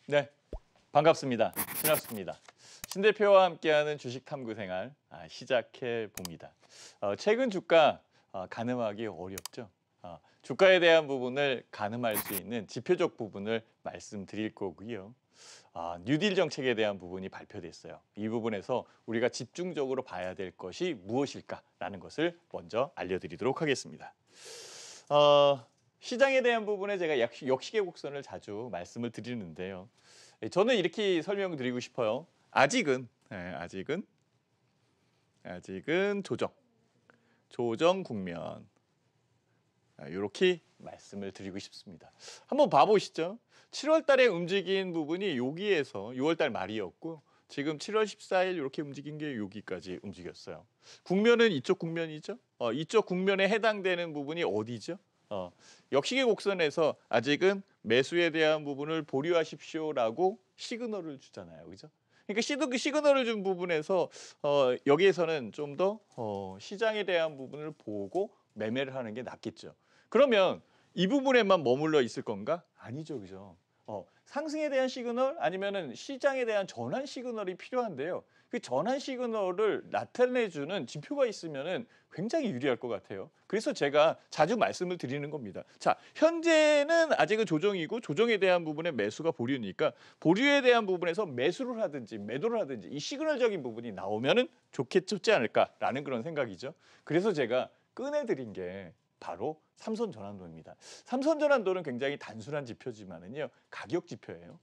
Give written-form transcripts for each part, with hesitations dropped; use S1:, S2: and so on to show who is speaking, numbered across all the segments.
S1: 네, 반갑습니다. 신학수입니다. 신 대표와 함께하는 주식 탐구 생활 시작해 봅니다. 최근 주가 가늠하기 어렵죠. 주가에 대한 부분을 가늠할 수 있는 지표적 부분을 말씀드릴 거고요. 뉴딜 정책에 대한 부분이 발표됐어요. 이 부분에서 우리가 집중적으로 봐야 될 것이 무엇일까라는 것을 먼저 알려드리도록 하겠습니다. 시장에 대한 부분에 제가 역시계 곡선을 자주 말씀을 드리는데요. 저는 이렇게 설명을 드리고 싶어요. 아직은 조정 국면. 이렇게 말씀을 드리고 싶습니다. 한번 봐보시죠. 7월 달에 움직인 부분이 여기에서 6월 달 말이었고 지금 7월 14일 이렇게 움직인 게 여기까지 움직였어요. 국면은 이쪽 국면이죠. 이쪽 국면에 해당되는 부분이 어디죠? 역시계 곡선에서 아직은 매수에 대한 부분을 보류하십시오라고 시그널을 주잖아요. 그죠? 그러니까 시그널을 준 부분에서 여기에서는 좀 더 시장에 대한 부분을 보고 매매를 하는 게 낫겠죠. 그러면 이 부분에만 머물러 있을 건가? 아니죠. 그죠? 상승에 대한 시그널 아니면은 시장에 대한 전환 시그널이 필요한데요. 그 전환 시그널을 나타내주는 지표가 있으면은 굉장히 유리할 것 같아요. 그래서 제가 자주 말씀을 드리는 겁니다. 자, 현재는 아직은 조정이고 조정에 대한 부분에 매수가 보류니까 보류에 대한 부분에서 매수를 하든지 매도를 하든지 이 시그널적인 부분이 나오면은 좋지 않을까라는 그런 생각이죠. 그래서 제가 꺼내드린 게 바로 삼선 전환도입니다. 삼선 전환도는 굉장히 단순한 지표지만은요, 가격 지표예요.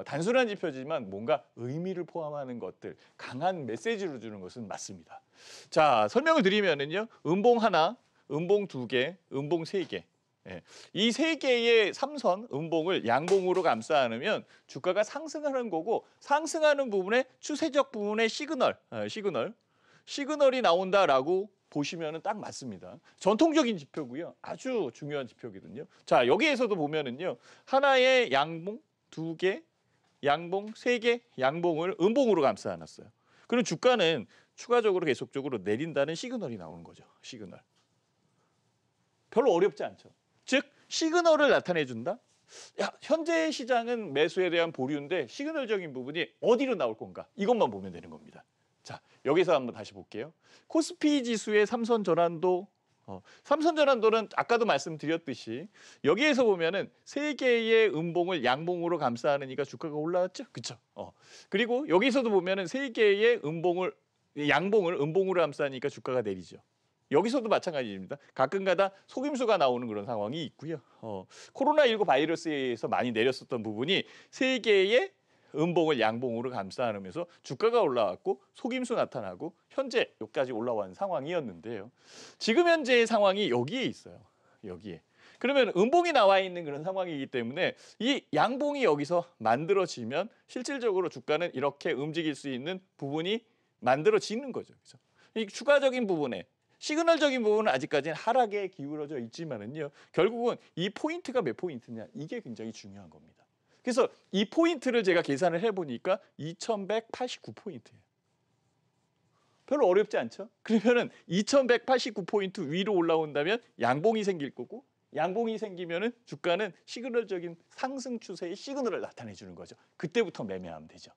S1: 단순한 지표지만 뭔가 의미를 포함하는 것들, 강한 메시지를 주는 것은 맞습니다. 자, 설명을 드리면은요, 음봉 하나, 음봉 두 개, 음봉 세 개. 이 세 개의 삼선, 음봉을 양봉으로 감싸 안으면 주가가 상승하는 거고 상승하는 부분에 추세적 부분의 시그널이 나온다라고 보시면은 딱 맞습니다. 전통적인 지표고요. 아주 중요한 지표거든요. 자, 여기에서도 보면은요. 하나의 양봉, 두 개, 양봉, 세 개, 양봉을 음봉으로 감싸 놨어요. 그럼 주가는 추가적으로 계속적으로 내린다는 시그널이 나오는 거죠. 시그널. 별로 어렵지 않죠. 즉, 시그널을 나타내 준다. 현재 시장은 매수에 대한 보류인데 시그널적인 부분이 어디로 나올 건가? 이것만 보면 되는 겁니다. 자, 여기서 한번 다시 볼게요. 코스피 지수의 삼선 전환도, 삼선 전환도는 아까도 말씀드렸듯이 여기에서 보면은 세 개의 음봉을 양봉으로 감싸 안으니까 주가가 올라왔죠, 그렇죠? 그리고 여기서도 보면은 세 개의 양봉을 음봉으로 감싸니까 주가가 내리죠. 여기서도 마찬가지입니다. 가끔가다 속임수가 나오는 그런 상황이 있고요. 코로나19 바이러스에 의해서 많이 내렸었던 부분이 세 개의 음봉을 양봉으로 감싸 안으면서 주가가 올라왔고 속임수 나타나고 현재 여기까지 올라온 상황이었는데요. 지금 현재의 상황이 여기에 있어요. 여기에. 그러면 음봉이 나와 있는 그런 상황이기 때문에 이 양봉이 여기서 만들어지면 실질적으로 주가는 이렇게 움직일 수 있는 부분이 만들어지는 거죠. 그래서 이 추가적인 부분에 시그널적인 부분은 아직까지는 하락에 기울어져 있지만은요. 결국은 이 포인트가 몇 포인트냐 이게 굉장히 중요한 겁니다. 그래서 이 포인트를 제가 계산을 해보니까 2189포인트예요. 별로 어렵지 않죠? 그러면은 2189포인트 위로 올라온다면 양봉이 생길 거고 양봉이 생기면은 주가는 시그널적인 상승 추세의 시그널을 나타내 주는 거죠. 그때부터 매매하면 되죠.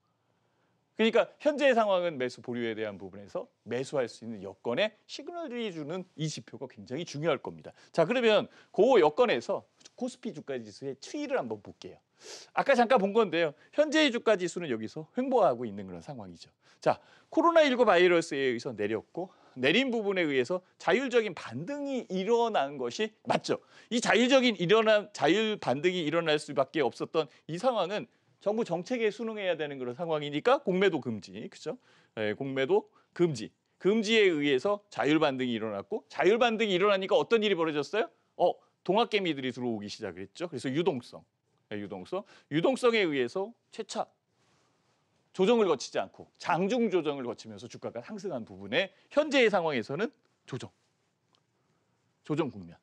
S1: 그러니까 현재의 상황은 매수 보류에 대한 부분에서 매수할 수 있는 여건에 시그널이 주는 이 지표가 굉장히 중요할 겁니다. 자, 그러면 그 여건에서 코스피 주가 지수의 추이를 한번 볼게요. 아까 잠깐 본 건데요. 현재의 주가 지수는 여기서 횡보하고 있는 그런 상황이죠. 자, 코로나19 바이러스에 의해서 내렸고 내린 부분에 의해서 자율적인 반등이 일어난 것이 맞죠. 이 자율 반등이 일어날 수밖에 없었던 이 상황은 정부 정책에 순응해야 되는 그런 상황이니까 공매도 금지, 그렇죠? 공매도 금지. 금지에 의해서 자율 반등이 일어났고 자율 반등이 일어나니까 어떤 일이 벌어졌어요? 동학개미들이 들어오기 시작을 했죠. 그래서 유동성에 의해서 채차 조정을 거치지 않고 장중 조정을 거치면서 주가가 상승한 부분에 현재의 상황에서는 조정 국면.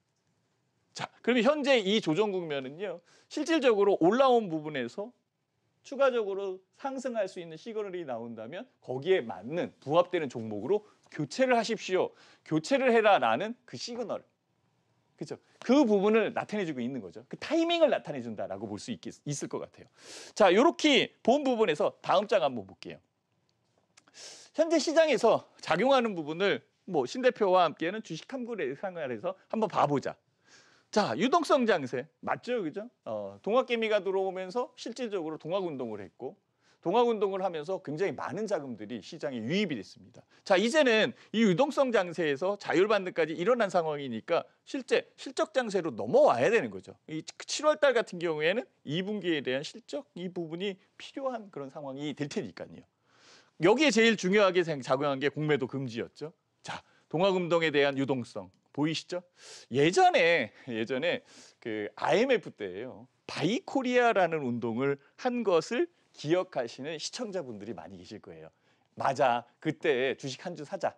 S1: 자, 그러면 현재 이 조정 국면은요. 실질적으로 올라온 부분에서 추가적으로 상승할 수 있는 시그널이 나온다면 거기에 맞는 부합되는 종목으로 교체를 하십시오. 교체를 해라라는 그 시그널. 그렇죠? 그 부분을 나타내주고 있는 거죠. 그 타이밍을 나타내준다라고 볼 수 있을 것 같아요. 자, 이렇게 본 부분에서 다음 장 한번 볼게요. 현재 시장에서 작용하는 부분을 뭐 신 대표와 함께하는 주식 탐구 생활에서 한번 봐보자. 자, 유동성 장세 맞죠, 그죠? 동학개미가 들어오면서 실질적으로 동학운동을 했고, 동학운동을 하면서 굉장히 많은 자금들이 시장에 유입이 됐습니다. 자, 이제는 이 유동성 장세에서 자율반등까지 일어난 상황이니까 실제 실적 장세로 넘어와야 되는 거죠. 이 7월 달 같은 경우에는 2분기에 대한 실적 이 부분이 필요한 그런 상황이 될 테니까요. 여기에 제일 중요하게 작용한 게 공매도 금지였죠. 자, 동학운동에 대한 유동성 보이시죠? 예전에 그 IMF 때예요. 바이코리아라는 운동을 한 것을 기억하시는 시청자분들이 많이 계실 거예요. 맞아, 그때 주식 한 주 사자.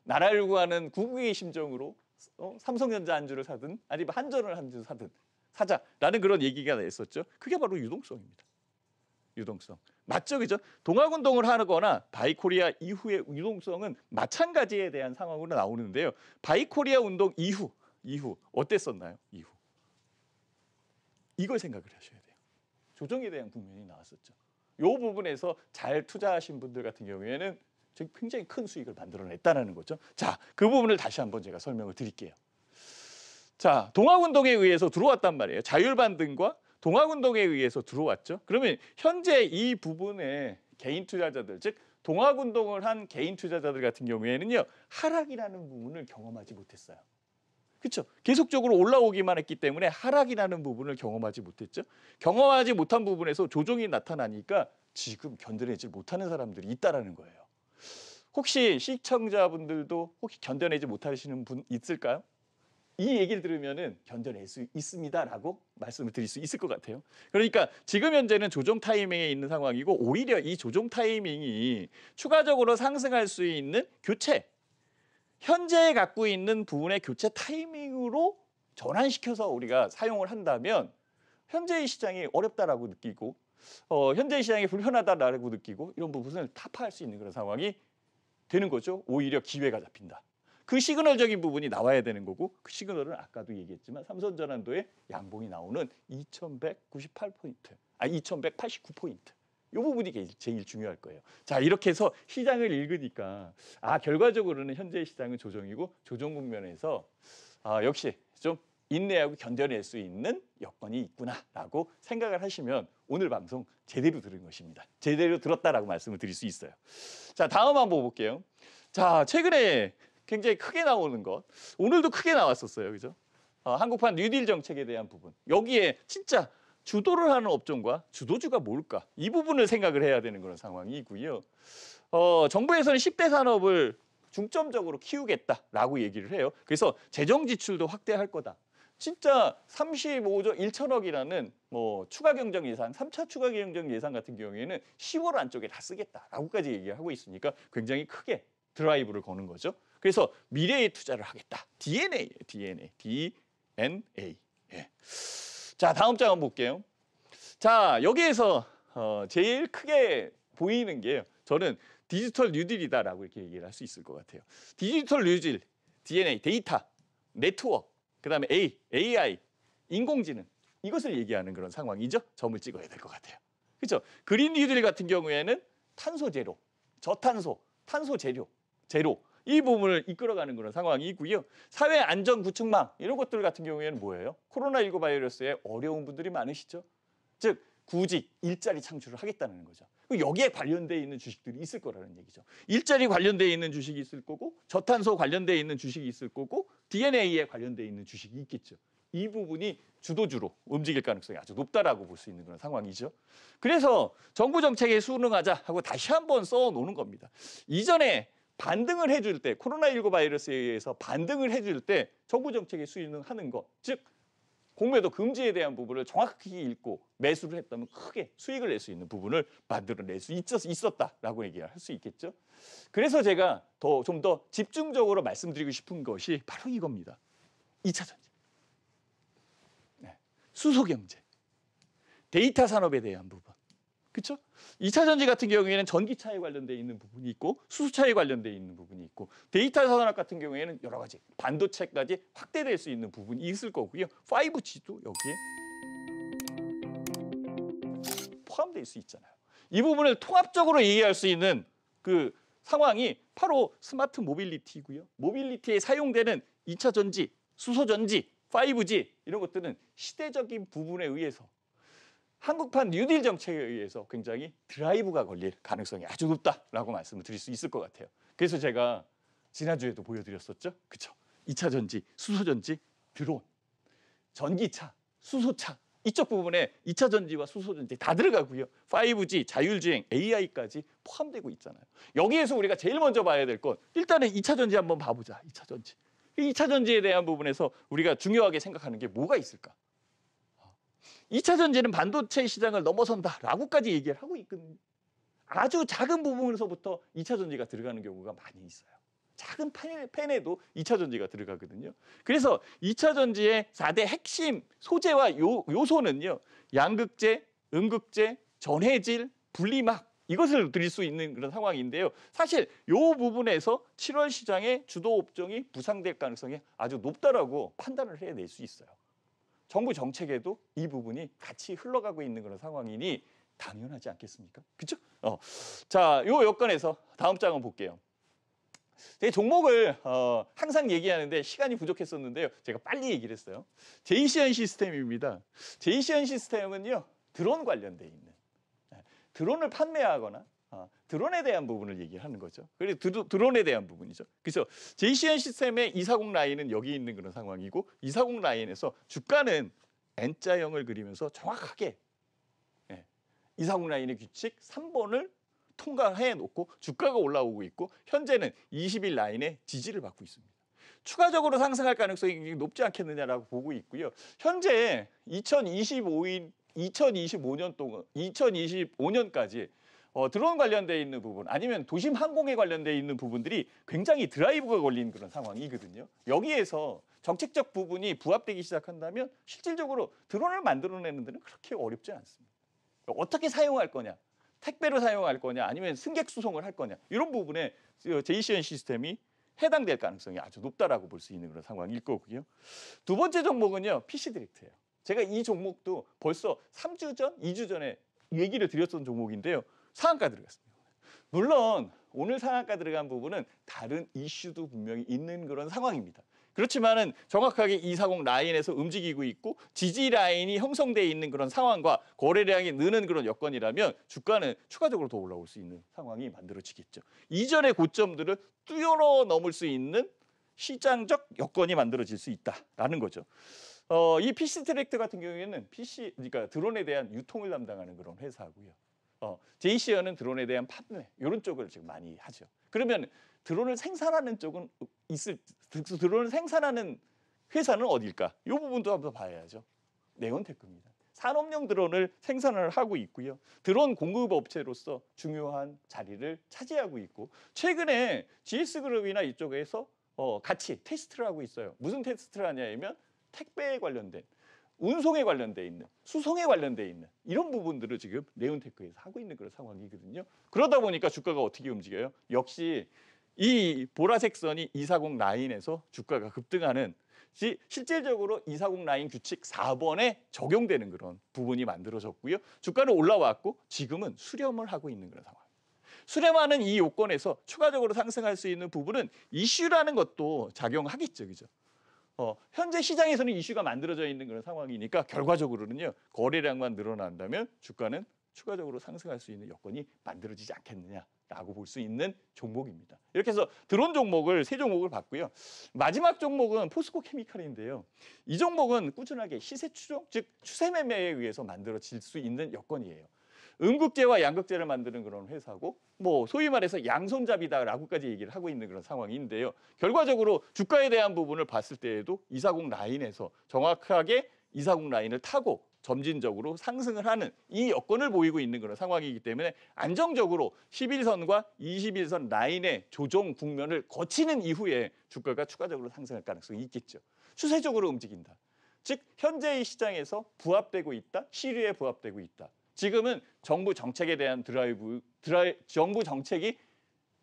S1: 나라를 구하는 구국의 심정으로 삼성전자 한 주를 사든 아니면 한전을 한 주 사든 사자라는 그런 얘기가 있었죠. 그게 바로 유동성입니다. 유동성. 맞죠, 그죠? 동학운동을 하거나 바이코리아 이후의 유동성은 마찬가지에 대한 상황으로 나오는데요. 바이코리아 운동 이후 어땠었나요? 이후 이걸 생각을 하셔야 돼요. 조정에 대한 국면이 나왔었죠. 이 부분에서 잘 투자하신 분들 같은 경우에는 굉장히 큰 수익을 만들어냈다는 거죠. 자, 그 부분을 다시 한번 제가 설명을 드릴게요. 자, 동학운동에 의해서 들어왔단 말이에요. 자율반등과 동학운동에 의해서 들어왔죠. 그러면 현재 이 부분에 개인 투자자들, 즉 동학운동을 한 개인 투자자들 같은 경우에는요, 하락이라는 부분을 경험하지 못했어요. 그렇죠? 계속적으로 올라오기만 했기 때문에 하락이라는 부분을 경험하지 못했죠. 경험하지 못한 부분에서 조정이 나타나니까 지금 견뎌내지 못하는 사람들이 있다라는 거예요. 혹시 시청자분들도 혹시 견뎌내지 못하시는 분 있을까요? 이 얘기를 들으면은 견뎌낼 수 있습니다라고 말씀을 드릴 수 있을 것 같아요. 그러니까 지금 현재는 조정 타이밍에 있는 상황이고 오히려 이 조정 타이밍이 추가적으로 상승할 수 있는 교체, 현재 갖고 있는 부분의 교체 타이밍으로 전환시켜서 우리가 사용을 한다면 현재의 시장이 어렵다라고 느끼고 현재의 시장이 불편하다라고 느끼고 이런 부분을 타파할 수 있는 그런 상황이 되는 거죠. 오히려 기회가 잡힌다. 그 시그널적인 부분이 나와야 되는 거고 그 시그널은 아까도 얘기했지만 삼선전환도에 양봉이 나오는 2198포인트, 2189포인트. 이 부분이 제일 중요할 거예요. 자, 이렇게 해서 시장을 읽으니까 결과적으로는 현재의 시장은 조정이고 조정 국면에서 역시 좀 인내하고 견뎌낼 수 있는 여건이 있구나라고 생각을 하시면 오늘 방송 제대로 들은 것입니다. 제대로 들었다라고 말씀을 드릴 수 있어요. 자, 다음 한번 볼게요. 자, 최근에 굉장히 크게 나오는 것. 오늘도 크게 나왔었어요. 그죠? 한국판 뉴딜 정책에 대한 부분. 여기에 진짜 주도를 하는 업종과 주도주가 뭘까? 이 부분을 생각을 해야 되는 그런 상황이고요. 정부에서는 10대 산업을 중점적으로 키우겠다라고 얘기를 해요. 그래서 재정 지출도 확대할 거다. 진짜 35조 1천억이라는 추가 경정 예산, 3차 추가 경정 예산 같은 경우에는 10월 안쪽에 다 쓰겠다라고까지 얘기하고 있으니까 굉장히 크게 드라이브를 거는 거죠. 그래서 미래에 투자를 하겠다. DNA. 예. 자, 다음 장 한번 볼게요. 자, 여기에서 제일 크게 보이는 게 저는 디지털 뉴딜이다라고 이렇게 얘기를 할 수 있을 것 같아요. 디지털 뉴딜, DNA, 데이터, 네트워크, 그다음에 AI, 인공지능 이것을 얘기하는 그런 상황이죠. 점을 찍어야 될 것 같아요. 그렇죠? 그린 뉴딜 같은 경우에는 탄소 제로, 저탄소, 탄소 제로 이 부분을 이끌어가는 그런 상황이고요. 사회 안전 구축망 이런 것들 같은 경우에는 뭐예요? 코로나19 바이러스에 어려운 분들이 많으시죠. 즉 구직, 일자리 창출을 하겠다는 거죠. 여기에 관련돼 있는 주식들이 있을 거라는 얘기죠. 일자리 관련돼 있는 주식이 있을 거고 저탄소 관련돼 있는 주식이 있을 거고 DNA에 관련돼 있는 주식이 있겠죠. 이 부분이 주도주로 움직일 가능성이 아주 높다라고 볼 수 있는 그런 상황이죠. 그래서 정부 정책에 순응하자 하고 다시 한번 써놓는 겁니다. 이전에 반등을 해줄 때 코로나19 바이러스에 의해서 반등을 해줄 때 정부 정책에 순응하는 것, 즉 공매도 금지에 대한 부분을 정확히 읽고 매수를 했다면 크게 수익을 낼 수 있는 부분을 만들어낼 수 있었다라고 얘기를 할 수 있겠죠. 그래서 제가 좀 더 집중적으로 말씀드리고 싶은 것이 바로 이겁니다. 2차 전지, 수소경제, 데이터 산업에 대한 부분. 그렇죠? 2차 전지 같은 경우에는 전기차에 관련돼 있는 부분이 있고 수소차에 관련돼 있는 부분이 있고 데이터 산업 같은 경우에는 여러 가지 반도체까지 확대될 수 있는 부분이 있을 거고요. 5G도 여기에 포함될 수 있잖아요. 이 부분을 통합적으로 얘기할 수 있는 그 상황이 바로 스마트 모빌리티고요. 모빌리티에 사용되는 2차 전지, 수소 전지, 5G 이런 것들은 시대적인 부분에 의해서 한국판 뉴딜 정책에 의해서 굉장히 드라이브가 걸릴 가능성이 아주 높다라고 말씀을 드릴 수 있을 것 같아요. 그래서 제가 지난주에도 보여드렸었죠. 그렇죠? 2차 전지, 수소 전지, 드론, 전기차, 수소차 이쪽 부분에 2차 전지와 수소 전지 다 들어가고요. 5G, 자율주행, AI까지 포함되고 있잖아요. 여기에서 우리가 제일 먼저 봐야 될 건 일단은 2차 전지 한번 봐보자. 2차 전지. 2차 전지에 대한 부분에서 우리가 중요하게 생각하는 게 뭐가 있을까? 2차 전지는 반도체 시장을 넘어선다라고까지 얘기를 하고 있거든요. 아주 작은 부분에서부터 2차 전지가 들어가는 경우가 많이 있어요. 작은 팬에도 2차 전지가 들어가거든요. 그래서 2차 전지의 4대 핵심 소재와 요소는요. 양극재, 음극재, 전해질, 분리막 이것을 드릴 수 있는 그런 상황인데요. 사실 이 부분에서 7월 시장의 주도 업종이 부상될 가능성이 아주 높다라고 판단을 해낼 수 있어요. 정부 정책에도 이 부분이 같이 흘러가고 있는 그런 상황이니 당연하지 않겠습니까? 그렇죠? 자, 요 여건에서 다음 장을 볼게요. 제 종목을 항상 얘기하는데 시간이 부족했었는데요. 제가 빨리 얘기를 했어요. 제이시언 시스템입니다. 제이시언 시스템은요. 드론 관련돼 있는 드론을 판매하거나 드론에 대한 부분을 얘기하는 거죠. 그래서 드론에 대한 부분이죠. 그래서 제이시언 시스템의 240 라인은 여기 있는 그런 상황이고 240 라인에서 주가는 N자형을 그리면서 정확하게 240 라인의 규칙 3번을 통과해 놓고 주가가 올라오고 있고 현재는 20일 라인의 지지를 받고 있습니다. 추가적으로 상승할 가능성이 높지 않겠느냐라고 보고 있고요. 현재 2025년 동안 2025년까지 드론 관련돼 있는 부분 아니면 도심 항공에 관련돼 있는 부분들이 굉장히 드라이브가 걸린 그런 상황이거든요. 여기에서 정책적 부분이 부합되기 시작한다면 실질적으로 드론을 만들어내는 데는 그렇게 어렵지 않습니다. 어떻게 사용할 거냐, 택배로 사용할 거냐, 아니면 승객 수송을 할 거냐 이런 부분에 제이시언 시스템이 해당될 가능성이 아주 높다라고 볼 수 있는 그런 상황일 거고요. 두 번째 종목은요, PC 디렉트예요. 제가 이 종목도 벌써 3주 전, 2주 전에 얘기를 드렸던 종목인데요. 상한가 들어갔습니다. 물론 오늘 상한가 들어간 부분은 다른 이슈도 분명히 있는 그런 상황입니다. 그렇지만은 정확하게 240 라인에서 움직이고 있고 지지 라인이 형성되어 있는 그런 상황과 거래량이 느는 그런 여건이라면 주가는 추가적으로 더 올라올 수 있는 상황이 만들어지겠죠. 이전의 고점들을 뛰어넘을 수 있는 시장적 여건이 만들어질 수 있다라는 거죠. 이 PC 디렉트 같은 경우에는 그러니까 드론에 대한 유통을 담당하는 그런 회사고요. 제이시언은 드론에 대한 판매 이런 쪽을 지금 많이 하죠. 그러면 드론을 생산하는 쪽은 드론을 생산하는 회사는 어딜까? 이 부분도 한번 봐야죠. 네온테크입니다. 산업용 드론을 생산을 하고 있고요. 드론 공급 업체로서 중요한 자리를 차지하고 있고 최근에 GS그룹이나 이쪽에서 같이 테스트를 하고 있어요. 무슨 테스트를 하냐면 택배에 관련된 운송에 관련돼 있는 수송에 관련돼 있는 이런 부분들을 지금 네온테크에서 하고 있는 그런 상황이거든요. 그러다 보니까 주가가 어떻게 움직여요? 역시 이 보라색 선이 240 라인에서 주가가 급등하는 실질적으로 240 라인 규칙 4번에 적용되는 그런 부분이 만들어졌고요. 주가는 올라왔고 지금은 수렴을 하고 있는 그런 상황. 수렴하는 이 요건에서 추가적으로 상승할 수 있는 부분은 이슈라는 것도 작용하겠죠. 그죠? 현재 시장에서는 이슈가 만들어져 있는 그런 상황이니까 결과적으로는요. 거래량만 늘어난다면 주가는 추가적으로 상승할 수 있는 여건이 만들어지지 않겠느냐라고 볼 수 있는 종목입니다. 이렇게 해서 드론 종목을 세 종목을 봤고요. 마지막 종목은 포스코 케미칼인데요. 이 종목은 꾸준하게 시세 추종, 즉 추세 매매에 의해서 만들어질 수 있는 여건이에요. 음극재와 양극재를 만드는 그런 회사고 뭐 소위 말해서 양손잡이다라고까지 얘기를 하고 있는 그런 상황인데요. 결과적으로 주가에 대한 부분을 봤을 때에도 240 라인에서 정확하게 240 라인을 타고 점진적으로 상승을 하는 이 여건을 보이고 있는 그런 상황이기 때문에 안정적으로 11선과 21선 라인의 조정 국면을 거치는 이후에 주가가 추가적으로 상승할 가능성이 있겠죠. 추세적으로 움직인다. 즉 현재의 시장에서 부합되고 있다. 시류에 부합되고 있다. 지금은 정부 정책에 대한 정부 정책이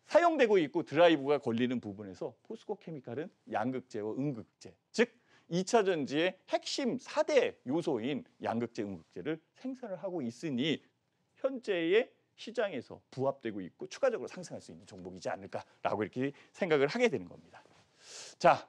S1: 사용되고 있고 드라이브가 걸리는 부분에서 포스코 케미칼은 양극재와 음극재, 즉 2차 전지의 핵심 4대 요소인 양극재, 음극재를 생산을 하고 있으니 현재의 시장에서 부합되고 있고 추가적으로 상승할 수 있는 종목이지 않을까라고 이렇게 생각을 하게 되는 겁니다. 자,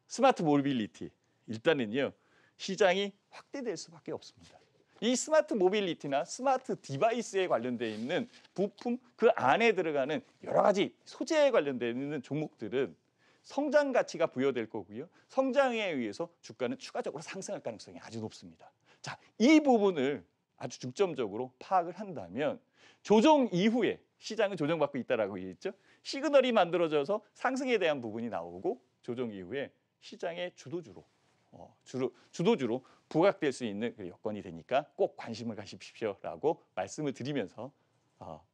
S1: 스마트 모빌리티. 일단은요, 시장이 확대될 수밖에 없습니다. 이 스마트 모빌리티나 스마트 디바이스에 관련되어 있는 부품, 그 안에 들어가는 여러 가지 소재에 관련되어 있는 종목들은 성장 가치가 부여될 거고요. 성장에 의해서 주가는 추가적으로 상승할 가능성이 아주 높습니다. 자, 이 부분을 아주 중점적으로 파악을 한다면 조정 이후에 시장은 조정받고 있다라고 얘기했죠. 시그널이 만들어져서 상승에 대한 부분이 나오고 조정 이후에 시장의 주도주로 부각될 수 있는 여건이 되니까 꼭 관심을 가십시오라고 말씀을 드리면서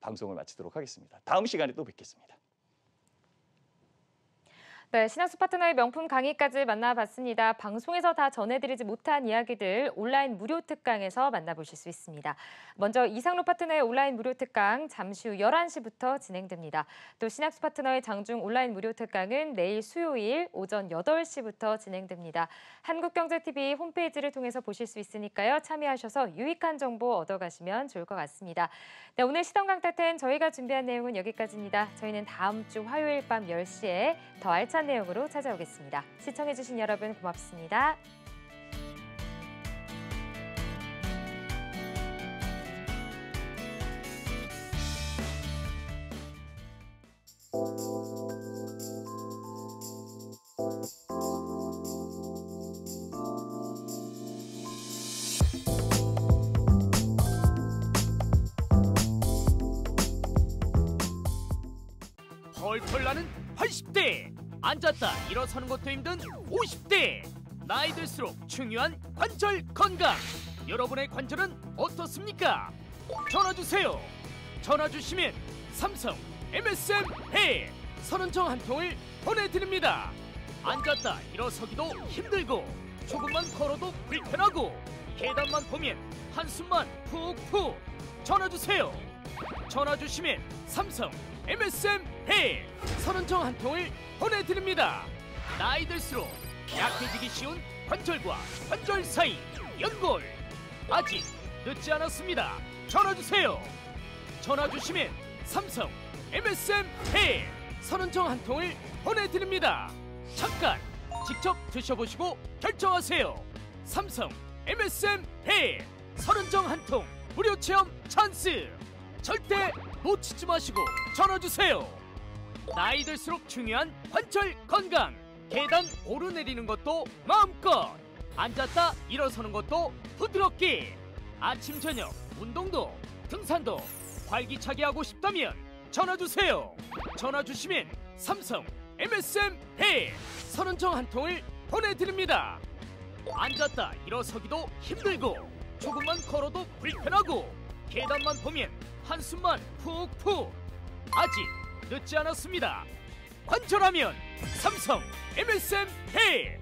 S1: 방송을 마치도록 하겠습니다. 다음 시간에 또 뵙겠습니다.
S2: 네, 신한수 파트너의 명품 강의까지 만나봤습니다. 방송에서 다 전해드리지 못한 이야기들 온라인 무료 특강에서 만나보실 수 있습니다. 먼저 이상로 파트너의 온라인 무료 특강 잠시 후 11시부터 진행됩니다. 또 신한수 파트너의 장중 온라인 무료 특강은 내일 수요일 오전 8시부터 진행됩니다. 한국경제TV 홈페이지를 통해서 보실 수 있으니까요. 참여하셔서 유익한 정보 얻어가시면 좋을 것 같습니다. 네, 오늘 시동 강타10 저희가 준비한 내용은 여기까지입니다. 저희는 다음 주 화요일 밤 10시에 더 알찬 내용으로 찾아오겠습니다. 시청해주신 여러분 고맙습니다.
S3: 펄펄 나는 80대, 앉았다 일어서는 것도 힘든 50대. 나이 들수록 중요한 관절 건강. 여러분의 관절은 어떻습니까? 전화주세요. 전화주시면 삼성 MSM 해 선은청 한 통을 보내드립니다. 앉았다 일어서기도 힘들고 조금만 걸어도 불편하고 계단만 보면 한숨만 푹푹. 전화주세요. 전화주시면 삼성 MSM 해 선은청 한 통을 보내드립니다. 나이 들수록 약해지기 쉬운 관절과 관절 사이 연골, 아직 늦지 않았습니다. 전화주세요. 전화주시면 삼성 MSM 해 선은청 한 통을 보내드립니다. 잠깐 직접 드셔보시고 결정하세요. 삼성 MSM 해 선은청 한 통 무료 체험 찬스. 절대 놓치지 마시고 전화주세요. 나이 들수록 중요한 관절 건강. 계단 오르내리는 것도 마음껏. 앉았다 일어서는 것도 부드럽게. 아침 저녁 운동도 등산도 활기차게 하고 싶다면 전화주세요. 전화주시면 삼성 MSM 해 선은청 한 통을 보내드립니다. 앉았다 일어서기도 힘들고 조금만 걸어도 불편하고 계단만 보면 한숨만 푹푹. 아직 늦지 않았습니다. 관절하면 삼성 MSM 해.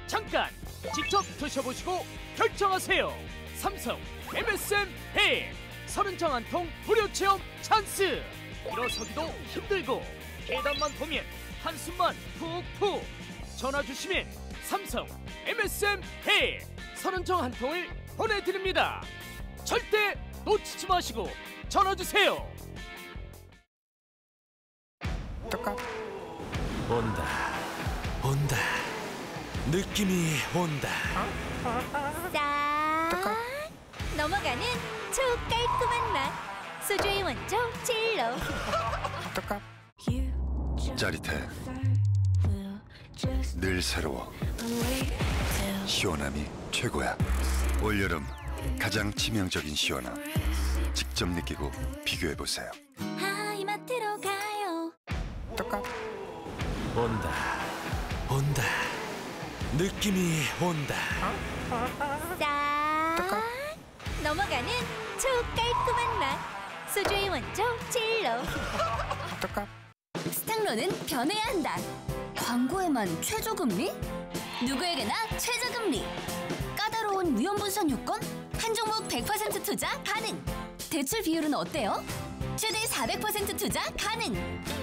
S3: 잠깐 직접 드셔보시고 결정하세요. 삼성 MSM 해 선은청 한 통 무료 체험 찬스. 일어서기도 힘들고 계단만 보면 한숨만 푹푹. 전화주시면 삼성 MSM 해 선은청 한 통을 보내드립니다. 절대 놓치지 마시고 전화주세요.
S4: 온다 온다 느낌이 온다.
S5: 싹 넘어가는 초깔끔한 맛. 소주의 원조 젤로.
S6: 짜릿해. 늘 새로워. 시원함이 최고야. 올여름 가장 치명적인 시원함. 직접 느끼고 비교해보세요.
S5: 하이마트로 가요.
S4: 온다 온다 느낌이 온다.
S5: 싹 넘어가는 초깔끔한 맛. 소주의 원조 젤로. 스탁로는 변해야 한다. 광고에만 최저금리? 누구에게나 최저금리. 까다로운 위험부 우선 요건? 한 종목 100% 투자 가능. 대출 비율은 어때요? 최대 400% 투자 가능.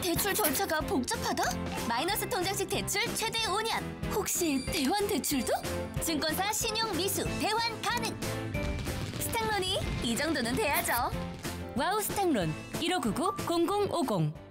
S5: 대출 절차가 복잡하다? 마이너스 통장식 대출 최대 5년. 혹시 대환 대출도? 증권사 신용 미수 대환 가능. 스탁론이 이 정도는 돼야죠. 와우 스탁론 1599-0050